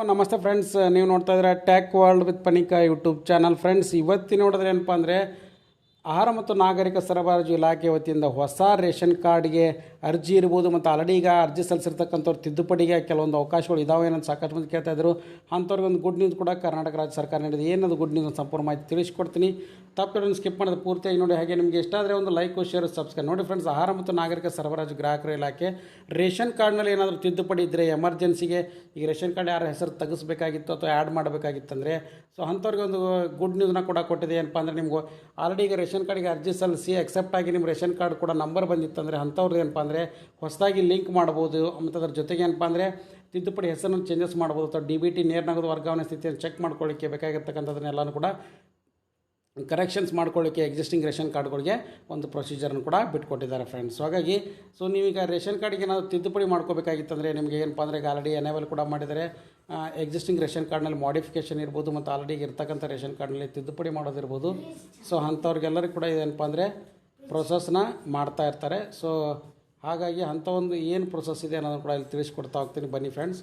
ನಮಸ್ತೆ ಫ್ರೆಂಡ್ಸ್, ನೀವು ನೋಡ್ತಾ ಇದ್ದೀರಾ tech world with Panika YouTube channel. Friends, ಇವತ್ತಿನ ನೋಡಿದ್ರೆ ಏನಪ್ಪ ಅಂದರೆ ಆಹಾರ ಮತ್ತು ನಾಗರಿಕ ಸರಬರಾಜು ಇಲಾಖೆ ವತಿಯಿಂದ ಹೊಸ ರೇಷನ್ ಕಾರ್ಡ್ಗೆ ಅರ್ಜಿ ಇರ್ಬೋದು ಮತ್ತು ಆಲ್ರೆಡಿ ಈಗ ಅರ್ಜಿ ಸಲ್ಲಿಸಿರ್ತಕ್ಕಂಥವ್ರು ತಿದ್ದುಪಡಿಗೆ ಕೆಲವೊಂದು ಅವಕಾಶಗಳು ಇದಾವೆ ಏನಂತ ಸಾಕಷ್ಟು ಮಂದಿ ಕೇಳ್ತಾ ಇದ್ರು. ಅಂಥವ್ರಿಗೆ ಒಂದು ಗುಡ್ ನ್ಯೂಸ್ ಕೂಡ ಕರ್ನಾಟಕ ರಾಜ್ಯ ಸರ್ಕಾರ ನೀಡಿದೆ. ಏನದು ಗುಡ್ ನ್ಯೂಸ್ ಸಂಪೂರ್ಣ ಮಾಹಿತಿ ತಿಳಿಸ್ಕೊಡ್ತೀನಿ. ತಪ್ಪು ಸ್ಕಿಪ್ ಮಾಡೋದು ಪೂರ್ತಿಯಾಗಿ ನೋಡಿ. ಹಾಗೆ ನಿಮಗೆ ಇಷ್ಟ ಆದರೆ ಒಂದು ಲೈಕ್ ಶೇರ್ ಸಬ್ಸ್ಕ್ರೈಬ್ ನೋಡಿ. ಫ್ರೆಂಡ್ಸ್, ಆಹಾರ ಮತ್ತು ನಾಗರಿಕ ಸರಬರಾಜು ಗ್ರಾಹಕರ ಇಲಾಖೆ ರೇಷನ್ ಕಾರ್ಡ್ನಲ್ಲಿ ಏನಾದರೂ ತಿದ್ದುಪಡಿ ಇದ್ದರೆ ಎಮರ್ಜೆನ್ಸಿಗೆ ಈಗ ರೇಷನ್ ಕಾರ್ಡ್ ಯಾರ ಹೆಸರು ತೆಗಿಸ್ಬೇಕಾಗಿತ್ತು ಅಥವಾ ಆ್ಯಡ್ ಮಾಡಬೇಕಾಗಿತ್ತಂದರೆ ಸೊ ಅಂಥವ್ರಿಗೆ ಒಂದು ಗುಡ್ ನ್ಯೂಸ್ನ ಕೂಡ ಕೊಟ್ಟಿದೆ. ಏನಪ್ಪ ಅಂದರೆ ನಿಮ್ಗೆ ಆಲ್ರೆಡಿ ಈಗ ರೇಷನ್ ಕಾರ್ಡಿಗೆ ಅರ್ಜಿ ಸಲ್ಲಿಸಿ ಅಕ್ಸೆಪ್ಟ್ ಆಗಿ ನಿಮ್ಮ ರೇಷನ್ ಕಾರ್ಡ್ ಕೂಡ ನಂಬರ್ ಬಂದಿತ್ತಂದರೆ ಅಂಥವ್ರದ್ದು ಏನಪ್ಪ ಅಂದರೆ ಹೊಸದಾಗಿ ಲಿಂಕ್ ಮಾಡ್ಬೋದು. ಮತ್ತು ಅದ್ರ ಜೊತೆಗೆ ಏನಪ್ಪ ಅಂದರೆ ತಿದ್ದುಪಡಿ ಹೆಸರನ್ನು ಚೇಂಜಸ್ ಮಾಡ್ಬೋದು ಅಥವಾ DBT ನೇರ ನಗದು ವರ್ಗಾವಣೆ ಸ್ಥಿತಿಯನ್ನು ಚೆಕ್ ಮಾಡ್ಕೊಳ್ಳಿಕ್ಕೆ ಬೇಕಾಗಿರ್ತಕ್ಕಂಥದ್ದನ್ನೆಲ್ಲನೂ ಕೂಡ ಕರೆಕ್ಷನ್ಸ್ ಮಾಡ್ಕೊಳ್ಳಿಕ್ಕೆ ಎಕ್ಸಿಸ್ಟಿಂಗ್ ರೇಷನ್ ಕಾರ್ಡ್ಗಳಿಗೆ ಒಂದು ಪ್ರೊಸೀಜರ್ನ ಕೂಡ ಬಿಟ್ಕೊಟ್ಟಿದ್ದಾರೆ ಫ್ರೆಂಡ್ಸ್. ಹಾಗಾಗಿ ನೀವೀಗ ರೇಷನ್ ಕಾರ್ಡಿಗೆ ಏನಾದರೂ ತಿದ್ದುಪಡಿ ಮಾಡ್ಕೋಬೇಕಾಗಿತ್ತಂದರೆ ನಿಮಗೆ ಏನಪ್ಪ ಅಂದರೆ ಈಗ ಆಲ್ರೆಡಿ ಎನೇಬಲ್ ಕೂಡ ಮಾಡಿದರೆ ಎಕ್ಸಿಸ್ಟಿಂಗ್ ರೇಷನ್ ಕಾರ್ಡ್ನಲ್ಲಿ ಮಾಡಿಫಿಕೇಷನ್ ಇರ್ಬೋದು ಮತ್ತು ಆಲ್ರೆಡಿ ಇರ್ತಕ್ಕಂಥ ರೇಷನ್ ಕಾರ್ಡ್ನಲ್ಲಿ ತಿದ್ದುಪಡಿ ಮಾಡೋದಿರ್ಬೋದು. ಸೊ ಅಂಥವ್ರಿಗೆಲ್ಲರಿಗೂ ಕೂಡ ಏನಪ್ಪ ಅಂದರೆ ಪ್ರೊಸೆಸ್ನ ಮಾಡ್ತಾ ಇರ್ತಾರೆ. ಸೊ ಹಾಗಾಗಿ ಅಂಥ ಒಂದು ಏನು ಪ್ರೊಸೆಸ್ ಇದೆ ಅನ್ನೋದನ್ನು ಕೂಡ ಇಲ್ಲಿ ತಿಳಿಸ್ಕೊಡ್ತಾ ಹೋಗ್ತೀನಿ. ಬನ್ನಿ ಫ್ರೆಂಡ್ಸ್,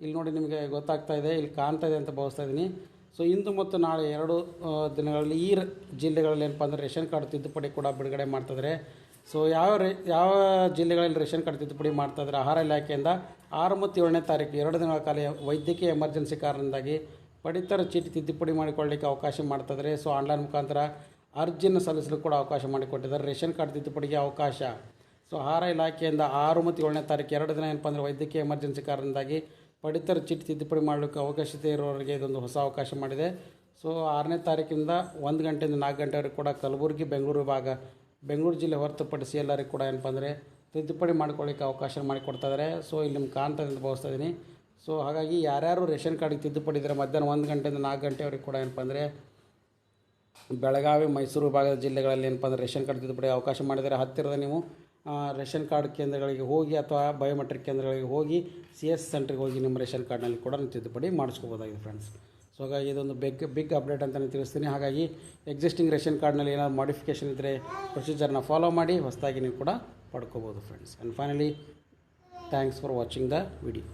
ಇಲ್ಲಿ ನೋಡಿ ನಿಮಗೆ ಗೊತ್ತಾಗ್ತಾ ಇದೆ, ಇಲ್ಲಿ ಕಾಣ್ತಾ ಇದೆ ಅಂತ ಭಾವಿಸ್ತಾ ಇದ್ದೀನಿ. ಸೊ ಇಂದು ಮತ್ತು ನಾಳೆ 2 ದಿನಗಳಲ್ಲಿ ಈ ಜಿಲ್ಲೆಗಳಲ್ಲಿ ಏನಪ್ಪ ಅಂದರೆ ರೇಷನ್ ಕಾರ್ಡ್ ತಿದ್ದುಪಡಿ ಕೂಡ ಬಿಡುಗಡೆ ಮಾಡ್ತಿದ್ದಾರೆ. ಸೊ ಯಾವ ಜಿಲ್ಲೆಗಳಲ್ಲಿ ರೇಷನ್ ಕಾರ್ಡ್ ತಿದ್ದುಪಡಿ ಮಾಡ್ತಾಯಿದ್ದಾರೆ, ಆಹಾರ ಇಲಾಖೆಯಿಂದ 6 ಮತ್ತು 7ನೇ ತಾರೀಕು 2 ದಿನಗಳ ಕಾಲ ವೈದ್ಯಕೀಯ ಎಮರ್ಜೆನ್ಸಿ ಕಾರಣದಿಂದಾಗಿ ಪಡಿತರ ಚೀಟಿ ತಿದ್ದುಪಡಿ ಮಾಡಿಕೊಳ್ಳಲಿಕ್ಕೆ ಅವಕಾಶ ಮಾಡ್ತಿದ್ದಾರೆ. ಸೊ ಆನ್ಲೈನ್ ಮುಖಾಂತರ ಅರ್ಜಿಯನ್ನು ಸಲ್ಲಿಸಲು ಕೂಡ ಅವಕಾಶ ಮಾಡಿಕೊಟ್ಟಿದ್ದಾರೆ. ರೇಷನ್ ಕಾರ್ಡ್ ತಿದ್ದುಪಡಿಗೆ ಅವಕಾಶ. ಸೊ ಆಹಾರ ಇಲಾಖೆಯಿಂದ 6 ಮತ್ತು 7ನೇ ತಾರೀಕು 2 ದಿನ ಏನಪ್ಪ ಅಂದರೆ ವೈದ್ಯಕೀಯ ಎಮರ್ಜೆನ್ಸಿ ಕಾರಣದಿಂದಾಗಿ ಪಡಿತರ ಚೀಟಿ ತಿದ್ದುಪಡಿ ಮಾಡಲಿಕ್ಕೆ ಅವಕಾಶತೆ ಇರೋರಿಗೆ ಇದೊಂದು ಹೊಸ ಅವಕಾಶ ಮಾಡಿದೆ. ಸೊ 6ನೇ ತಾರೀಕಿಂದ 1 ಗಂಟೆಯಿಂದ 4 ಗಂಟೆವರೆಗೆ ಕೂಡ ಕಲಬುರಗಿ ಬೆಂಗಳೂರು ವಿಭಾಗ ಬೆಂಗಳೂರು ಜಿಲ್ಲೆ ಹೊರತುಪಡಿಸಿ ಎಲ್ಲರಿಗೂ ಕೂಡ ಏನಪ್ಪ ಅಂದರೆ ತಿದ್ದುಪಡಿ ಮಾಡ್ಕೊಳ್ಳಿಕ್ಕೆ ಅವಕಾಶ ಮಾಡಿಕೊಡ್ತಾಯಿದ್ದಾರೆ. ಸೊ ಇಲ್ಲಿ ನಿಮ್ಗೆ ಕಾಣ್ತಾ ಅಂತ ಭಾವಿಸ್ತಾ ಇದ್ದೀನಿ. ಸೊ ಹಾಗಾಗಿ ಯಾರ್ಯಾರು ರೇಷನ್ ಕಾರ್ಡಿಗೆ ತಿದ್ದುಪಡಿ ಇದ್ದರೆ ಮಧ್ಯಾಹ್ನ 1 ಗಂಟೆಯಿಂದ 4 ಗಂಟೆವರೆಗೆ ಕೂಡ ಏನಪ್ಪ ಅಂದರೆ ಬೆಳಗಾವಿ ಮೈಸೂರು ವಿಭಾಗದ ಜಿಲ್ಲೆಗಳಲ್ಲಿ ಏನಪ್ಪ ಅಂದರೆ ರೇಷನ್ ಕಾರ್ಡ್ ತಿದ್ದುಪಡಿ ಅವಕಾಶ ಮಾಡಿದರೆ ಹತ್ತಿರದ ನೀವು ರೇಷನ್ ಕಾರ್ಡ್ ಕೇಂದ್ರಗಳಿಗೆ ಹೋಗಿ ಅಥವಾ ಬಯೋಮೆಟ್ರಿಕ್ ಕೇಂದ್ರಗಳಿಗೆ ಹೋಗಿ CS ಸೆಂಟ್ರಿಗೆ ಹೋಗಿ ನಿಮ್ಮ ರೇಷನ್ ಕಾರ್ಡ್ನಲ್ಲಿ ಕೂಡ ತಿದ್ದುಪಡಿ ಮಾಡಿಸ್ಕೋಬೋದಾಗಿದೆ ಫ್ರೆಂಡ್ಸ್. ಸೊ ಹಾಗಾಗಿ ಇದೊಂದು ಬಿಗ್ ಅಪ್ಡೇಟ್ ಅಂತಲೇ ತಿಳಿಸ್ತೀನಿ. ಹಾಗಾಗಿ ಎಕ್ಸಿಸ್ಟಿಂಗ್ ರೇಷನ್ ಕಾರ್ಡ್ನಲ್ಲಿ ಏನಾದರೂ ಮಾಡಿಫಿಕೇಷನ್ ಇದ್ದರೆ ಪ್ರೊಸೀಜರ್ನ ಫಾಲೋ ಮಾಡಿ ಹೊಸದಾಗಿ ನೀವು ಕೂಡ ಪಡ್ಕೋಬೋದು friends. And finally thanks for watching the video.